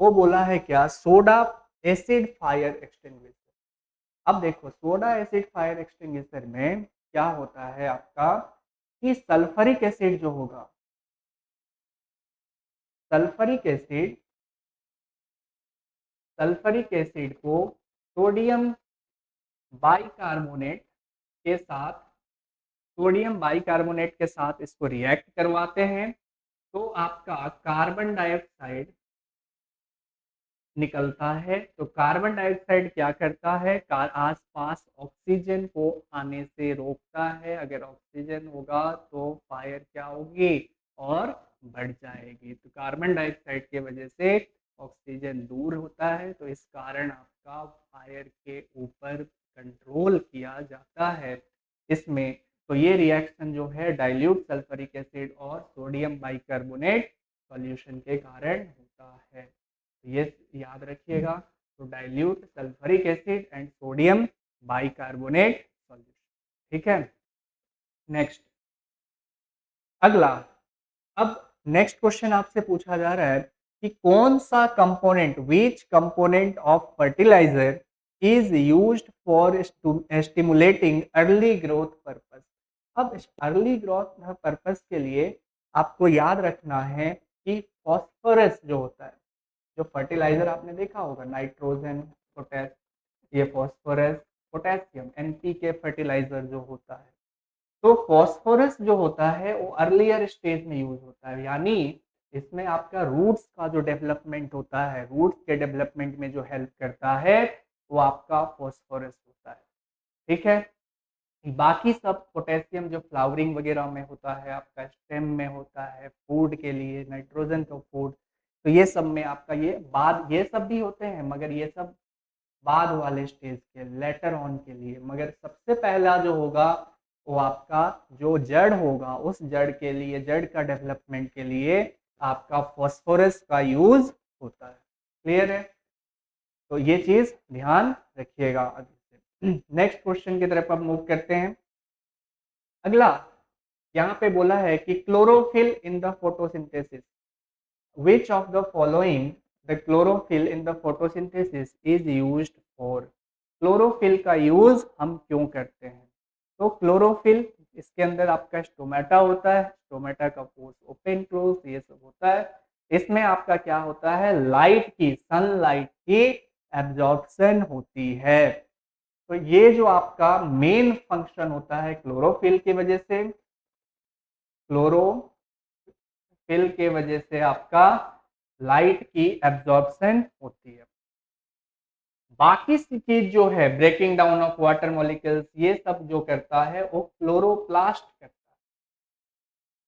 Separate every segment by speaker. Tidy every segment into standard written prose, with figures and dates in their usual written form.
Speaker 1: वो बोला है क्या, सोडा एसिड फायर एक्सटिंग्विशर। अब देखो सोडा एसिड फायर एक्सटिंग्विशर में क्या होता है आपका कि सल्फरिक एसिड सल्फरिक एसिड को सोडियम बाइकार्बोनेट के साथ इसको रिएक्ट करवाते हैं, तो आपका कार्बन डाइऑक्साइड निकलता है। तो कार्बन डाइऑक्साइड क्या करता है, आसपास ऑक्सीजन को आने से रोकता है। अगर ऑक्सीजन होगा तो फायर क्या होगी और बढ़ जाएगी। तो कार्बन डाइऑक्साइड की वजह से ऑक्सीजन दूर होता है, तो इस कारण आपका फायर के ऊपर कंट्रोल किया जाता है इसमें। तो ये रिएक्शन जो है डाइल्यूट सल्फ्यूरिक एसिड और सोडियम बाइकार्बोनेट सॉल्यूशन के कारण होता है। ये याद रखिएगा। तो dilute sulphuric acid and sodium bicarbonate solution. ठीक है, नेक्स्ट अगला। अब नेक्स्ट क्वेश्चन आपसे पूछा जा रहा है कि कौन सा component, which component of fertilizer is used for stimulating early growth purpose. अब अर्ली ग्रोथ पर्पस के लिए आपको याद रखना है कि फॉस्फोरस जो होता है, जो फर्टिलाइजर आपने देखा होगा, नाइट्रोजन, पोटेस, ये फॉस्फोरस, पोटेशियम, एनपीके फर्टिलाइजर जो होता है, तो फॉस्फोरस जो होता है वो अर्लियर स्टेज में यूज होता है। यानी इसमें आपका रूट्स का जो डेवलपमेंट होता है, रूट्स के डेवलपमेंट में जो हेल्प करता है वो आपका फॉस्फोरस होता है। ठीक है, बाकी सब पोटेशियम जो फ्लावरिंग वगैरह में होता है, आपका स्टेम में होता है, फूड के लिए नाइट्रोजन का फूड, तो ये सब में आपका ये सब भी होते हैं, मगर ये सब बाद वाले स्टेज के, लेटर ऑन के लिए। मगर सबसे पहला जो होगा वो आपका जो जड़ होगा, उस जड़ के लिए, जड़ का डेवलपमेंट के लिए आपका फॉस्फोरस का यूज होता है। क्लियर है, तो ये चीज ध्यान रखिएगा। नेक्स्ट क्वेश्चन की तरफ अब मूव करते हैं। अगला यहाँ पे बोला है कि chlorophyll in the photosynthesis, which of the following the chlorophyll in the photosynthesis is used for। Chlorophyll का यूज हम क्यों करते हैं? तो क्लोरोफिल, इसके अंदर आपका स्टोमेटा होता है, स्टोमेटा का पोर्स ओपन क्लोज ये सब होता है। इसमें आपका क्या होता है, लाइट की, सनलाइट की एब्जॉर्प्शन होती है। तो ये जो आपका मेन फंक्शन होता है क्लोरोफिल की वजह से, क्लोरोफिल के वजह से आपका लाइट की एब्जॉर्प्शन होती है। बाकी चीज जो है, breaking down of water molecules, ये सब जो करता है वो क्लोरोप्लास्ट करता है।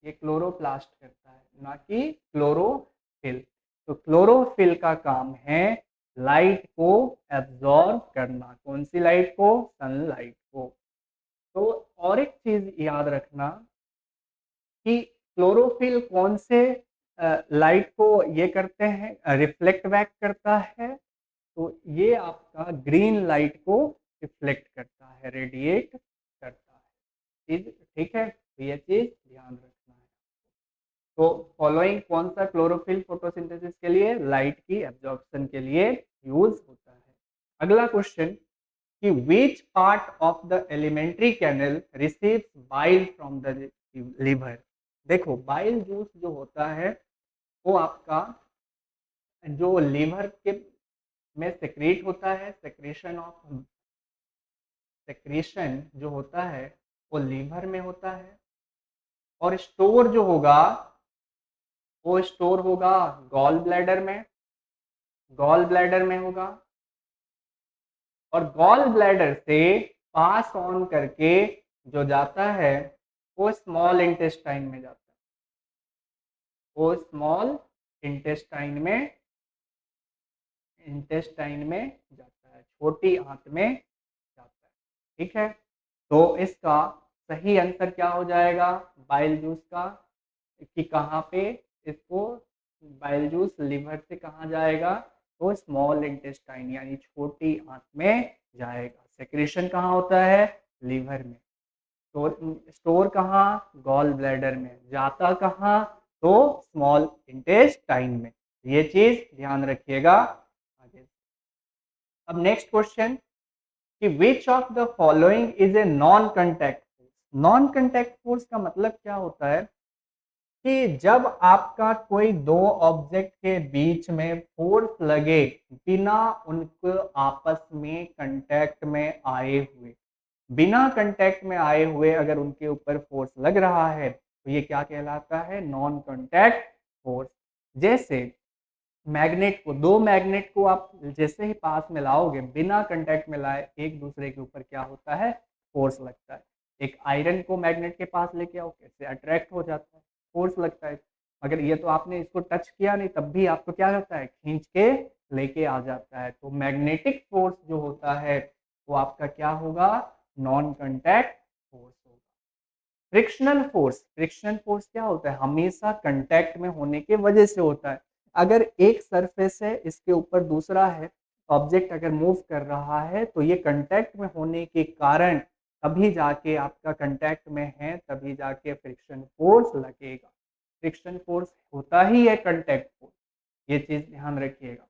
Speaker 1: ये क्लोरोप्लास्ट करता है, ना कि क्लोरोफिल। तो क्लोरोफिल का काम है लाइट को एब्जॉर्ब करना। कौन सी लाइट को? सनलाइट को। तो और एक चीज याद रखना कि क्लोरोफिल कौन से लाइट को ये करते हैं, रिफ्लेक्ट बैक करता है। तो ये आपका ग्रीन लाइट को रिफ्लेक्ट करता है, रेडिएट करता है। चीज ठीक है, तो ये चीज ध्यान रखना है। तो फॉलोइंग कौन सा क्लोरोफिल फोटोसिंथेसिस के लिए, लाइट की एब्जॉर्प्शन के लिए यूज होता है। अगला क्वेश्चन कि which part of the alimentary canal receives bile from the liver। देखो बाइल जूस जो होता है वो आपका जो लीवर के में सेक्रेट होता है, सेक्रेशन जो होता है वो लीवर में होता है। और स्टोर जो होगा वो स्टोर होगा गॉल ब्लैडर में होगा। और गॉल ब्लैडर से पास ऑन करके जो जाता है वो स्मॉल इंटेस्टाइन में जाता है। वो स्मॉल इंटेस्टाइन में जाता है, छोटी आंत में जाता है। ठीक है, तो इसका सही आंसर क्या हो जाएगा बाइल जूस का, कि कहाँ पे इसको बाइल जूस लिवर से कहाँ जाएगा, तो स्मॉल इंटेस्टाइन यानी छोटी आंत में जाएगा। सेक्रेशन कहाँ होता है, लीवर में। स्टोर कहाँ, गॉल ब्लैडर में। जाता कहाँ, तो स्मॉल इंटेस्टाइन में। ये चीज ध्यान रखिएगा आगे। अब नेक्स्ट क्वेश्चन कि which of the following is a non contact force. Non contact force का मतलब क्या होता है कि जब आपका कोई दो ऑब्जेक्ट के बीच में फोर्स लगे बिना उनको आपस में कांटेक्ट में आए हुए, बिना कांटेक्ट में आए हुए अगर उनके ऊपर फोर्स लग रहा है तो ये क्या कहलाता है, नॉन कांटेक्ट फोर्स। जैसे मैग्नेट को, दो मैग्नेट को आप जैसे ही पास में लाओगे बिना कांटेक्ट में लाए एक दूसरे के ऊपर क्या होता है, फोर्स लगता है। एक आयरन को मैग्नेट के पास लेके आओ, कैसे अट्रैक्ट हो जाता है, फोर्स लगता है। मगर ये तो आपने इसको टच किया नहीं, तब भी आपको क्या करता है, खींच के लेके आ जाता है। तो मैग्नेटिक फोर्स जो होता है वो आपका क्या होगा, नॉन कांटेक्ट फोर्स होगा। फ्रिक्शनल फोर्स, फ्रिक्शनल फोर्स क्या होता है, हमेशा कांटेक्ट में होने की वजह से होता है। अगर एक सरफेस है, इसके ऊपर दूसरा है, ऑब्जेक्ट अगर मूव कर रहा है तो ये कांटेक्ट में होने के कारण तभी जाके आपका कांटेक्ट में है, तभी जाके फ्रिक्शन फोर्स लगेगा। फ्रिक्शन फोर्स होता ही है कांटेक्ट फोर्स, ये चीज ध्यान रखिएगा।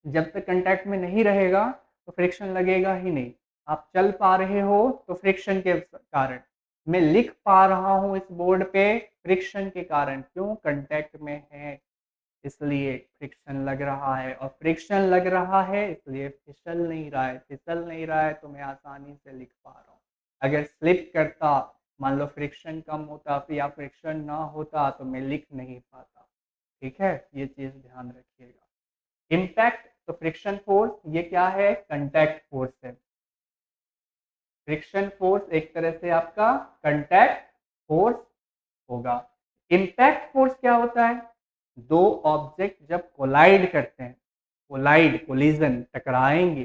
Speaker 1: जब तक कांटेक्ट में नहीं रहेगा तो फ्रिक्शन लगेगा ही नहीं। आप चल पा रहे हो तो फ्रिक्शन के कारण, मैं लिख पा रहा हूं इस बोर्ड पे फ्रिक्शन के कारण, क्यों, कांटेक्ट में है इसलिए फ्रिक्शन लग रहा है। और फ्रिक्शन लग रहा है इसलिए फिसल नहीं रहा है, फिसल नहीं रहा है तो मैं आसानी से लिख पा रहा हूँ। अगर स्लिप करता, मान लो फ्रिक्शन कम होता या फ्रिक्शन ना होता तो मैं लिख नहीं पाता। ठीक है, ये चीज ध्यान रखिएगा। इम्पैक्ट, तो फ्रिक्शन फोर्स ये क्या है, कंटैक्ट फोर्स है। फ्रिक्शन फोर्स एक तरह से आपका कंटैक्ट फोर्स होगा। इम्पैक्ट फोर्स क्या होता है, दो ऑब्जेक्ट जब कोलाइड करते हैं, कोलाइड कोलिजन टकराएंगे,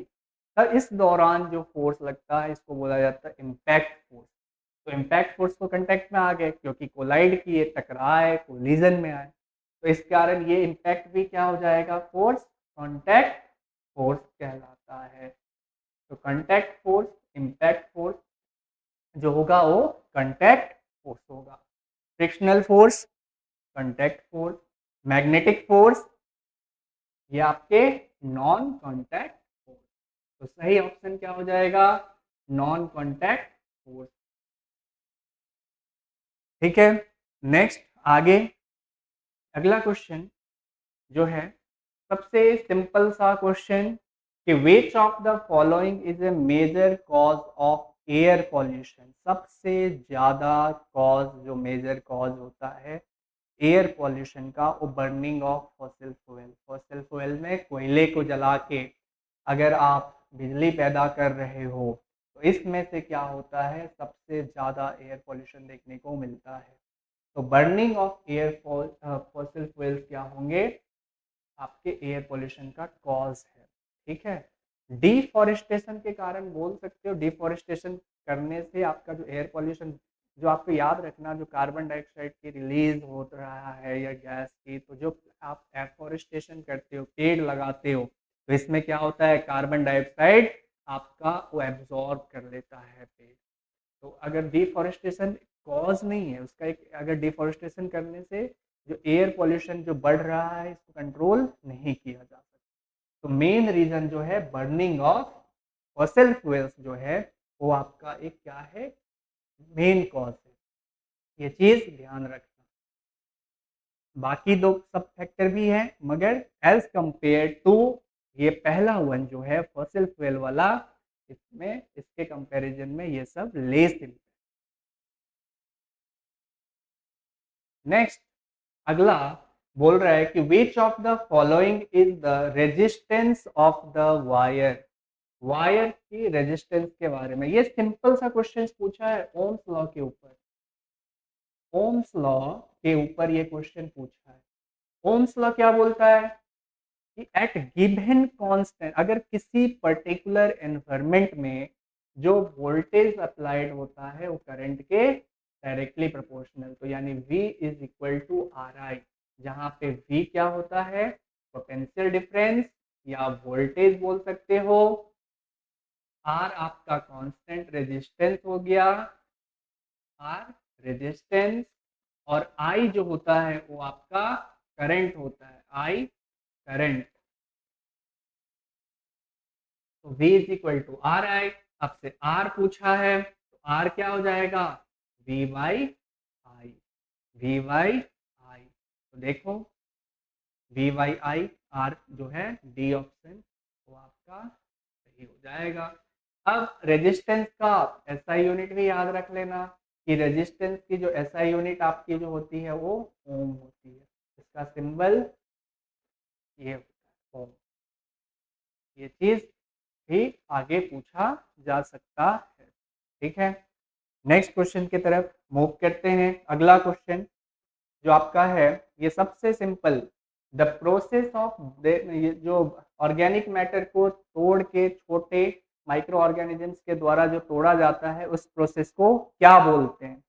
Speaker 1: तब इस दौरान जो फोर्स लगता है इसको बोला जाता है इम्पैक्ट फोर्स। तो इम्पैक्ट फोर्स तो कांटेक्ट में आ गए क्योंकि कोलाइड किए, टकराए, कोलिजन में आए, तो इस कारण ये इम्पैक्ट भी क्या हो जाएगा, फोर्स, कांटेक्ट फोर्स कहलाता है। तो कांटेक्ट फोर्स, इम्पैक्ट फोर्स जो होगा वो कांटेक्ट फोर्स होगा। Frictional force contact force, magnetic force ये आपके नॉन कांटेक्ट फोर्स। तो सही ऑप्शन क्या हो जाएगा, नॉन कांटेक्ट फोर्स। ठीक है, नेक्स्ट आगे अगला क्वेश्चन जो है सबसे सिंपल सा क्वेश्चन कि which of the following is a major cause of air pollution. सबसे ज्यादा कॉज, जो मेजर कॉज होता है एयर पॉल्यूशन का, वो burning of fossil fuel. Fossil fuel में कोयले को जला के अगर आप बिजली पैदा कर रहे हो तो इसमें से क्या होता है, सबसे ज़्यादा एयर पॉल्यूशन देखने को मिलता है। तो burning of air fossil fuels क्या होंगे, आपके एयर पोल्यूशन का कॉज है। ठीक है, डिफॉरेस्टेशन के कारण बोल सकते हो, डिफॉरेस्टेशन करने से आपका जो एयर पोल्यूशन, जो आपको याद रखना, जो कार्बन डाइऑक्साइड की रिलीज हो रहा है या गैस की, तो जो आप एफॉरेस्टेशन करते हो, पेड़ लगाते हो, तो इसमें क्या होता है, कार्बन डाइऑक्साइड आपका वो एब्जॉर्ब कर लेता है पेड़। तो अगर डिफॉरेस्टेशन कॉज नहीं है उसका, एक अगर डिफॉरेस्टेशन करने से जो एयर पोल्यूशन जो बढ़ रहा है इसको कंट्रोल नहीं किया जा सकता। तो मेन रीजन जो है बर्निंग ऑफ फॉसिल फ्यूल्स जो है वो आपका एक क्या है, मेन कॉज है। ये चीज ध्यान रखना। बाकी दो सब फैक्टर भी हैं मगर एज कंपेयर टू ये पहला वन जो है फॉसिल फ्यूल वाला, इसमें इसके कंपैरिजन में ये सब लेस। नेक्स्ट अगला बोल रहा है कि which of the following is the resistance of the wire. Wire की रेजिस्टेंस के बारे में ये सिंपल सा क्वेश्चन पूछा है ओम्स लॉ के ऊपर। ओम्स लॉ के ऊपर ये क्वेश्चन पूछा है। ओम्स लॉ क्या बोलता है कि एट गिवन कांस्टेंट, अगर किसी पर्टिकुलर एनवायरमेंट में जो वोल्टेज अप्लाइड होता है वो करंट के डायरेक्टली प्रोपोर्शनल, तो यानी V is equal to R I, जहाँ पे V क्या होता है, पोटेंशियल डिफरेंस या वोल्टेज बोल सकते हो, R आपका कांस्टेंट रेजिस्टेंस हो गया, R रेजिस्टेंस, और I जो होता है वो आपका करंट होता है। आई करंट, तो V is equal to R I. आपसे R पूछा है तो R क्या हो जाएगा, V by I, V by I. तो देखो V बाई आई, R जो है डी ऑप्शन वो आपका सही हो जाएगा। अब रेजिस्टेंस का एसआई यूनिट भी याद रख लेना कि रेजिस्टेंस की जो एसआई यूनिट आपकी जो होती है वो ओम होती है। इसका सिंबल ये होता है ओम। ये चीज भी आगे पूछा जा सकता है। ठीक है, नेक्स्ट क्वेश्चन की तरफ मूव करते हैं। अगला क्वेश्चन जो आपका है ये सबसे सिंपल, द प्रोसेस ऑफ जो ऑर्गेनिक मैटर को तोड़ के छोटे माइक्रो ऑर्गेनिजम्स के द्वारा जो तोड़ा जाता है उस प्रोसेस को क्या बोलते हैं।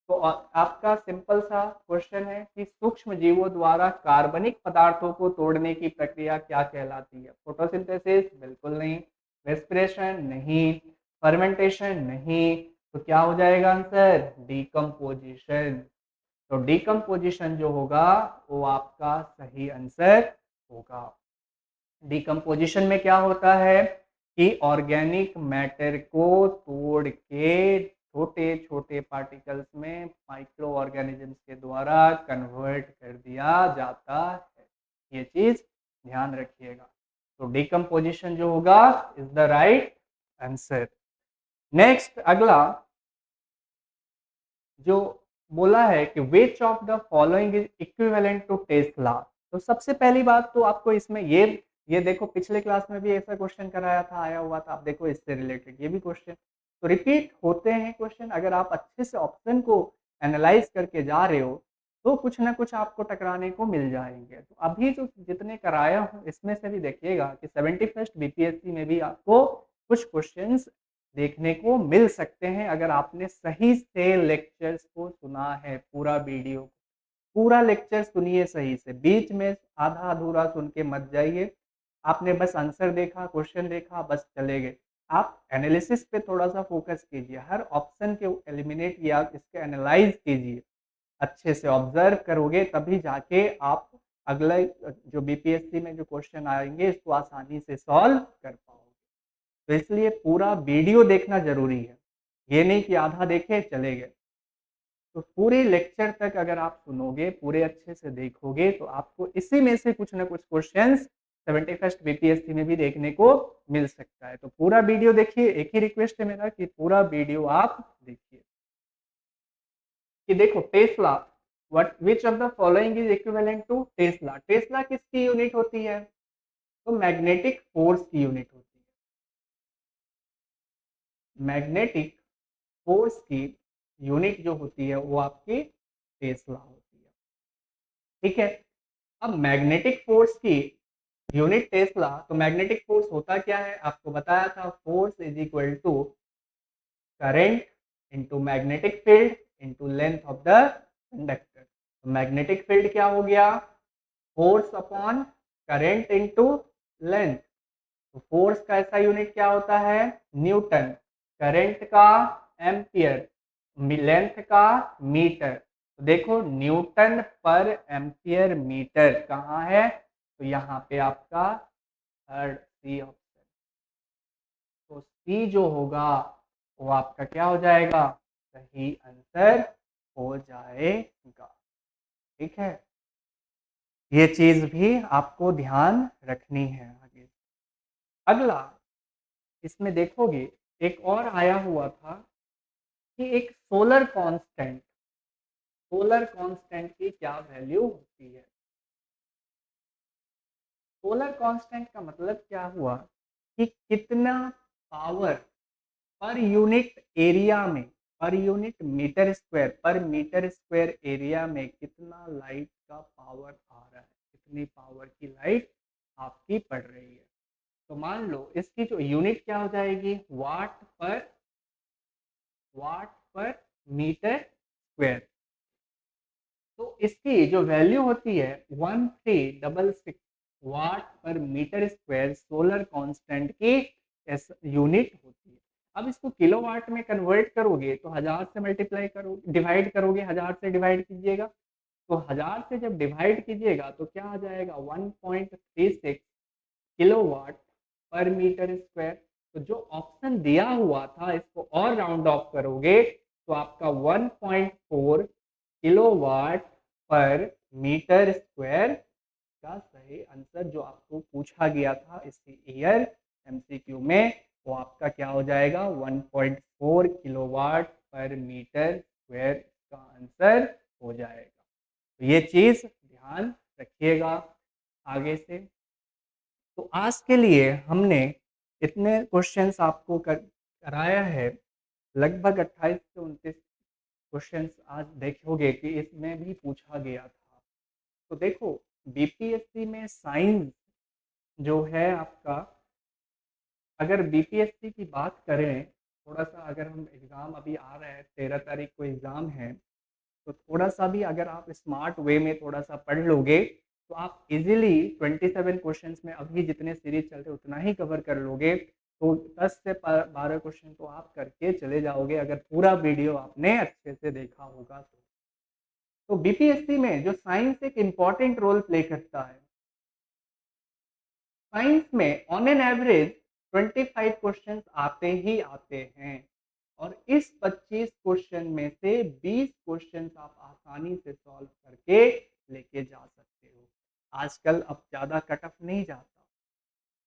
Speaker 1: तो आपका सिंपल सा क्वेश्चन है कि सूक्ष्म जीवों द्वारा कार्बनिक पदार्थों को तोड़ने की प्रक्रिया क्या कहलाती है। फोटोसिंथेसिस बिल्कुल नहीं, रेस्पिरेशन नहीं, फर्मेंटेशन नहीं, तो क्या हो जाएगा आंसर, डीकम्पोजिशन। तो डीकम्पोजिशन जो होगा वो आपका सही आंसर होगा। डीकम्पोजिशन में क्या होता है कि ऑर्गेनिक मैटर को तोड़ के छोटे छोटे पार्टिकल्स में माइक्रो ऑर्गेनिजम्स के द्वारा कन्वर्ट कर दिया जाता है। ये चीज ध्यान रखिएगा। तो डीकम्पोजिशन जो होगा is the right answer. Next अगला जो बोला है कि which of the following is equivalent to tesla. तो सबसे पहली बात तो आपको इसमें ये देखो, पिछले क्लास में भी ऐसा क्वेश्चन कराया था, आया हुआ था, आप देखो इससे रिलेटेड ये भी क्वेश्चन तो रिपीट होते हैं क्वेश्चन। अगर आप अच्छे से ऑप्शन को एनालाइज करके जा रहे हो तो कुछ ना कुछ आपको टकराने को मिल जाएंगे। तो अभी जो जितने कराया हूँ इसमें से भी देखिएगा कि 71st बीपीएससी में भी आपको कुछ क्वेश्चंस देखने को मिल सकते हैं अगर आपने सही से लेक्चर्स को सुना है। पूरा वीडियो, पूरा लेक्चर सुनिए सही से, बीच में आधा अधूरा सुन के मत जाइए। आपने बस आंसर देखा, क्वेश्चन देखा, बस चले गए। आप एनालिसिस पे थोड़ा सा फोकस कीजिए, हर ऑप्शन के एलिमिनेट या इसके एनालाइज कीजिए, अच्छे से ऑब्जर्व करोगे तभी जाके आप अगला जो बीपीएससी में जो क्वेश्चन आएंगे इसको आसानी से सॉल्व कर पाओगे। तो इसलिए पूरा वीडियो देखना जरूरी है, ये नहीं कि आधा देखे चले गए। तो पूरे लेक्चर तक अगर आप सुनोगे, पूरे अच्छे से देखोगे तो आपको इसी में से कुछ ना कुछ क्वेश्चंस 71st बीपीएससी में भी देखने को मिल सकता है। तो पूरा वीडियो देखिए, एक ही रिक्वेस्ट है मेरा कि पूरा वीडियो आप देखिए। कि देखो tesla, what which of the following is equivalent to tesla. Tesla किसकी यूनिट होती है, तो मैग्नेटिक फोर्स की यूनिट होती है। मैग्नेटिक फोर्स की यूनिट जो होती है वो आपकी टेस्ला होती है। ठीक है, अब मैग्नेटिक फोर्स की यूनिट टेस्ला, तो मैग्नेटिक फोर्स होता क्या है आपको बताया था, force is equal to current into magnetic field into length of the conductor. तो मैग्नेटिक फील्ड क्या हो गया, force upon current into length. तो फोर्स का ऐसा यूनिट क्या होता है, न्यूटन, करंट का एम्पियर, लेंथ का मीटर। तो देखो न्यूटन पर एम्पियर मीटर कहाँ है, तो यहाँ पे आपका थर्ड सी ऑप्शन। तो सी जो होगा वो आपका क्या हो जाएगा, सही आंसर हो जाएगा। ठीक है, ये चीज भी आपको ध्यान रखनी है आगे। अगला इसमें देखोगे एक और आया हुआ था कि एक सोलर कांस्टेंट की क्या वैल्यू होती है। सोलर कांस्टेंट का मतलब क्या हुआ कि कितना पावर पर यूनिट एरिया में, पर यूनिट मीटर स्क्वायर, पर मीटर स्क्वायर एरिया में कितना लाइट का पावर आ रहा है, कितनी पावर की लाइट आपकी पड़ रही है। तो मान लो इसकी जो यूनिट क्या हो जाएगी, वाट पर मीटर स्क्वायर। तो इसकी जो वैल्यू होती है 1366 वाट पर मीटर स्क्वायर सोलर कांस्टेंट की यूनिट होती है। अब इसको किलोवाट में कन्वर्ट करोगे तो 1000 से मल्टीप्लाई करोगे, डिवाइड करोगे, 1000 से डिवाइड कीजिएगा तो 1000 से जब डिवाइड कीजिएगा तो क्या आ जाएगा 1.36 किलोवाट पर मीटर स्क्वायर। तो जो ऑप्शन दिया हुआ था इसको और राउंड ऑफ करोगे तो आपका 1.4 किलोवाट पर मीटर स्क्वायर का सही आंसर जो आपको पूछा गया था इसी ईयर एमसीक्यू में, वो आपका क्या हो जाएगा 1.4 किलोवाट पर मीटर स्क्वायर का आंसर हो जाएगा। तो ये चीज ध्यान रखिएगा आगे से। तो आज के लिए हमने इतने क्वेश्चंस आपको कराया है, लगभग 28 से 29 क्वेश्चंस आज देखोगे कि इसमें भी पूछा गया था। तो देखो बीपीएससी में साइंस जो है आपका, अगर बीपीएससी की बात करें, थोड़ा सा अगर हम एग्ज़ाम अभी आ रहा है 13 तारीख को एग्ज़ाम है, तो थोड़ा सा भी अगर आप स्मार्ट वे में थोड़ा सा पढ़ लोगे तो आप इजीली 27 क्वेश्चंस में अभी जितने सीरीज चल रहे उतना ही कवर कर लोगे। तो 10 से 12 क्वेश्चन तो आप करके चले जाओगे अगर पूरा वीडियो आपने अच्छे से देखा होगा तो बीपीएससी में जो साइंस एक इम्पॉर्टेंट रोल प्ले करता है, साइंस में ऑन एन एवरेज 25 क्वेश्चंस आते ही आते हैं और इस 25 क्वेश्चन में से 20 क्वेश्चंस आप आसानी से सॉल्व करके लेके जा सकते हो। आजकल अब ज़्यादा कट ऑफ नहीं जाता,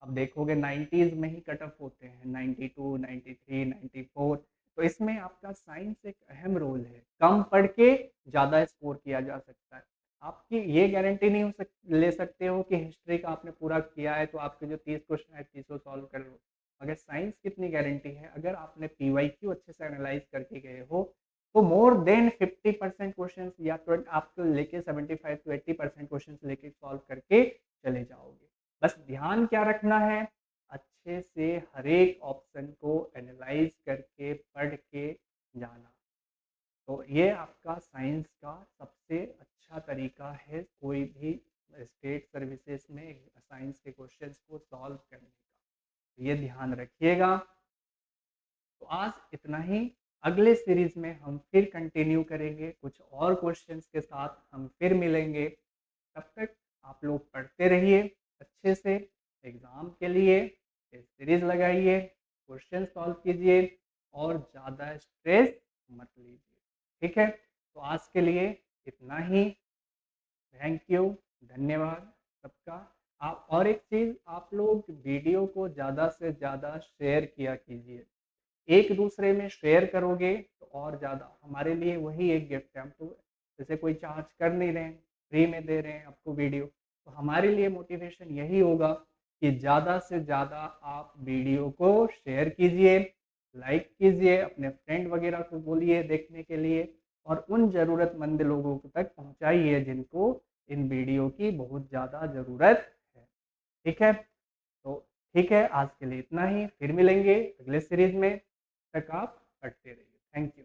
Speaker 1: अब देखोगे 90s में ही कट ऑफ होते हैं, 92, 93, 94। तो इसमें आपका साइंस एक अहम रोल है, कम पढ़ के ज़्यादा स्कोर किया जा सकता है। आपकी ये गारंटी नहीं ले सकते हो कि हिस्ट्री का आपने पूरा किया है तो आपके जो 30 क्वेश्चन है 30 सॉल्व कर लो। मगर साइंस कितनी गारंटी है, अगर आपने पीवाईक्यू अच्छे से एनालाइज करके गए हो तो मोर देन 50% क्वेश्चन या आपको लेके 75 to 80% क्वेश्चन लेके सॉल्व करके चले जाओगे। बस ध्यान क्या रखना है, अच्छे से हर एक ऑप्शन को एनालाइज करके पढ़ के जाना। तो ये आपका साइंस का सबसे अच्छा तरीका है कोई भी स्टेट सर्विसेज में साइंस के क्वेश्चंस को सॉल्व करने का, ये ध्यान रखिएगा। तो आज इतना ही, अगले सीरीज में हम फिर कंटिन्यू करेंगे, कुछ और क्वेश्चंस के साथ हम फिर मिलेंगे। तब तक आप लोग पढ़ते रहिए अच्छे से, एग्ज़ाम के लिए सीरीज लगाइए, क्वेश्चन सॉल्व कीजिए और ज़्यादा स्ट्रेस मत लीजिए। ठीक है, तो आज के लिए इतना ही। थैंक यू, धन्यवाद सबका। आप और एक चीज़, आप लोग वीडियो को ज़्यादा से ज़्यादा शेयर किया कीजिए, एक दूसरे में शेयर करोगे तो और ज़्यादा हमारे लिए वही एक गिफ्ट है। हम तो जैसे कोई चार्ज कर नहीं रहे हैं, फ्री में दे रहे हैं आपको वीडियो, तो हमारे लिए मोटिवेशन यही होगा कि ज़्यादा से ज़्यादा आप वीडियो को शेयर कीजिए, लाइक कीजिए, अपने फ्रेंड वगैरह को बोलिए देखने के लिए और उन ज़रूरतमंद लोगों तक पहुँचाइए जिनको इन वीडियो की बहुत ज़्यादा ज़रूरत है। ठीक है, तो ठीक है, आज के लिए इतना ही, फिर मिलेंगे अगले सीरीज में। तक आप पढ़ते रहिए। Thank you.